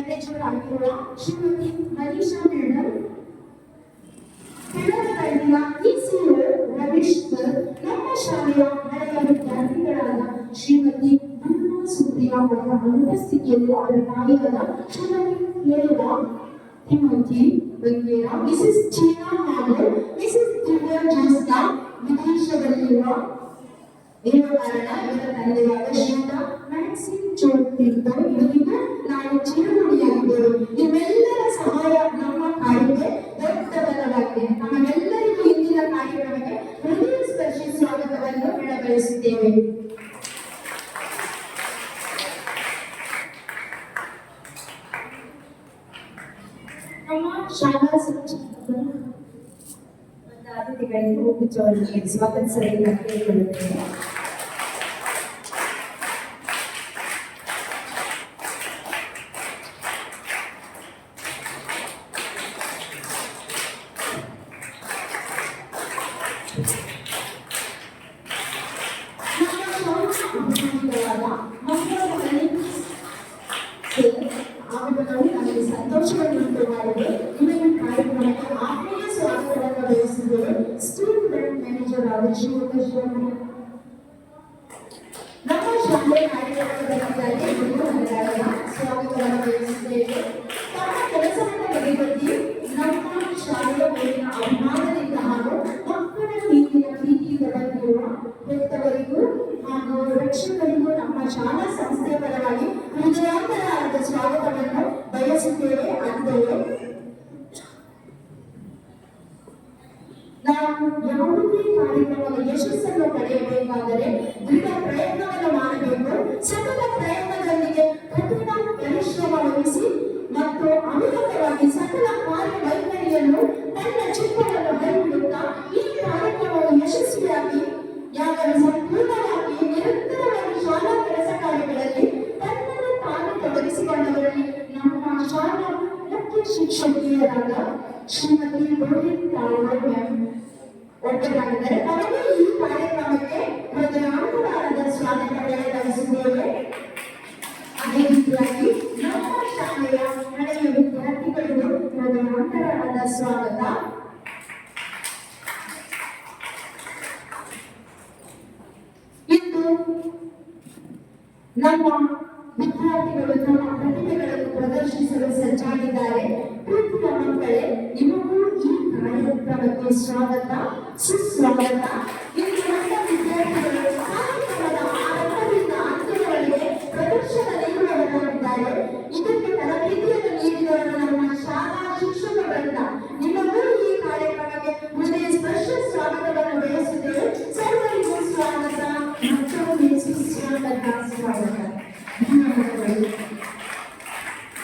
Manager ಆಗಿರುವ Shrimati Manisha madam, ಕೆಳಗಡೆಯ ECO Ravish sir, ನಮ್ಮ ಶಾಲೆಯ ಹಳೆಯ ವಿದ್ಯಾರ್ಥಿಗಳಾದ ಶ್ರೀಮತಿ ಸುಪ್ರಿಯಾ ಅವರ ಅನುಪಸ್ಥಿತಿಯಲ್ಲಿ ಅವರ ತಾಯಿಯಾದ Shrimati Leva Timothy Bangera, Mrs Cheena ಹಾಗೂ ಮಿಸಸ್ ದಿವ್ಯಾ ಜೋಸ್ನಾ ವಿದೇಶದಲ್ಲಿರುವ ಇರುವ ಕಾರಣ ಇವರ ತಂದೆಯಾದ ಶ್ರೀಯುತ ಮ್ಯಾಕ್ಸಿಮ್ ಚೋಟಿದ್ದು ಇವರಿಗೂ ನಾವು ಚಿರಋಣಿಯಾಗಿದ್ದೇವೆ. ನಿಮ್ಮೆಲ್ಲರ ಸಹಾಯ ನಮ್ಮ ಕಾರ್ಯಕ್ಕೆ ದೊಡ್ಡ ಬಲವಾಗಿದೆ. ನಮ್ಮೆಲ್ಲರಿಗೂ ಇಂದಿನ ಕಾರ್ಯಕ್ರಮಕ್ಕೆ ಹೃದಯ ಸ್ಪರ್ಶಿ ಸ್ವಾಗತವನ್ನು ಹೇಳಬಯಸುತ್ತೇವೆ. ನಮ್ಮ ಶಾಲಾ ಶಿಕ್ಷಕರು ಮತ್ತು ಅತಿಥಿಗಳಿಗೆ ಹೂಗುಚ್ಛವನ್ನು ನೀಡಿಸುವ ಕನ್ಸರ್ಗೆ ಕೇಳಿಕೊಳ್ಳುತ್ತೇವೆ. ನಮಗೆ ಸಂತೋಷವನ್ನುಂಟು ಮಾಡಿದೆ. ಇವತ್ತಿನ ಕಾರ್ಯಕ್ರಮಕ್ಕೆ ಆತ್ಮೀಯ ಸ್ವಾಗತವನ್ನು ಬಯಸಿದ್ದೇವೆ. ಸ್ಟೂಡೆಂಟ್ ಮ್ಯಾನೇಜರ್ ಆದ ಶ್ರೀಯುತ ಶಿವಮಣಿ ನಮ್ಮ ಶಾಲೆ ಕಾರ್ಯಕ್ರಮದಲ್ಲಿ ಸ್ವಾಗತವನ್ನು ಬಯಸಿದ್ದೇವೆ. ತಮ್ಮ ಕೆಲಸವನ್ನು ಬಗೆಹರಿಸಿ ನಮ್ಮ ಶಾಲೆಯ ಮೇಲಿನ ಅಭಿಮಾನದಿಂದ ಹಾಗೂ ಮಕ್ಕಳ ಮೇಲಿನ ಪ್ರೀತಿಯಿಂದ ಬಂದಿರುವ ಹೆತ್ತವರಿಗೂ ಹಾಗೂ ರಕ್ಷಕರಿಗೂ ನಮ್ಮ ಶಾಲಾ ಸಂಸ್ಥೆಯ ಪರವಾಗಿ ಹೃದಯಾಂತರಾಳದ ಸ್ವಾಗತವನ್ನು ಬಯಸುತ್ತೇವೆ. ಅಂತೆಯೇ ನಾವು ಯಾವುದೇ ಕಾರ್ಯಕ್ರಮದ ಯಶಸ್ಸನ್ನು ಪಡೆಯಬೇಕಾದರೆ ದೃಢ ಪ್ರಯತ್ನವನ್ನು ಮಾಡಬೇಕು. ಸತತ ಪ್ರಯತ್ನದೊಂದಿಗೆ ಕಠಿಣ ಪರಿಶ್ರಮ ವಹಿಸಿ ಮತ್ತು ಅವಿರತವಾಗಿ ಸಕಲ ಕಾರ್ಯವೈಖರಿಯನ್ನು ತನ್ನ ಚಿತ್ತವನ್ನು ಕೈಬಿಡುತ್ತಾ ಈ ಕಾರ್ಯಕ್ರಮವು ಯಶಸ್ವಿಯಾಗಿ ಯಾರು ಸಂಪೂರ್ಣವಾಗಿ ನಿರಂತರವಾಗಿ ಶಾಲಾ ಕೆಲಸ ಕಾರ್ಯಗಳಲ್ಲಿ ತನ್ನನ್ನು ತಾನು ತೊಡಗಿಸಿಕೊಂಡವರಲ್ಲಿ ನಮ್ಮ ಶಾಲಾ ಮುಖ್ಯ ಶಿಕ್ಷಕಿಯರಾದ ಶ್ರೀಮತಿ ರೋಹಿತ್ ತಾಳ್ವೆ ಮ್ಯಾಮ್ ಒಬ್ಬರಾಗಿದ್ದಾರೆ. ಅವರಿಗೆ ಈ ಕಾರ್ಯಕ್ರಮಕ್ಕೆ ಹೃದಯಾಂತರಾಳದ ಸ್ವಾಗತವನ್ನು ಬಯಸಿದ್ದೇವೆ. ಅದೇ ರೀತಿಯಾಗಿ ನಮ್ಮ ಶಾಲೆಯ ಹಳೆಯ ವಿದ್ಯಾರ್ಥಿಗಳಿಗೂ ಹೃದಯಾಂತರಾಳದ ಸ್ವಾಗತ. ಇಂದು ನಮ್ಮ ವಿದ್ಯಾರ್ಥಿಗಳು ತಮ್ಮ ಪ್ರತಿಭೆಗಳನ್ನು ಪ್ರದರ್ಶಿಸಲು ಸಜ್ಜಾಗಿದ್ದಾರೆ. ಪ್ರೀತಿಯ ಮಕ್ಕಳೇ, ನಿಮಗೂ ಈ ಕಾರ್ಯಕ್ರಮಕ್ಕೆ ಸ್ವಾಗತ.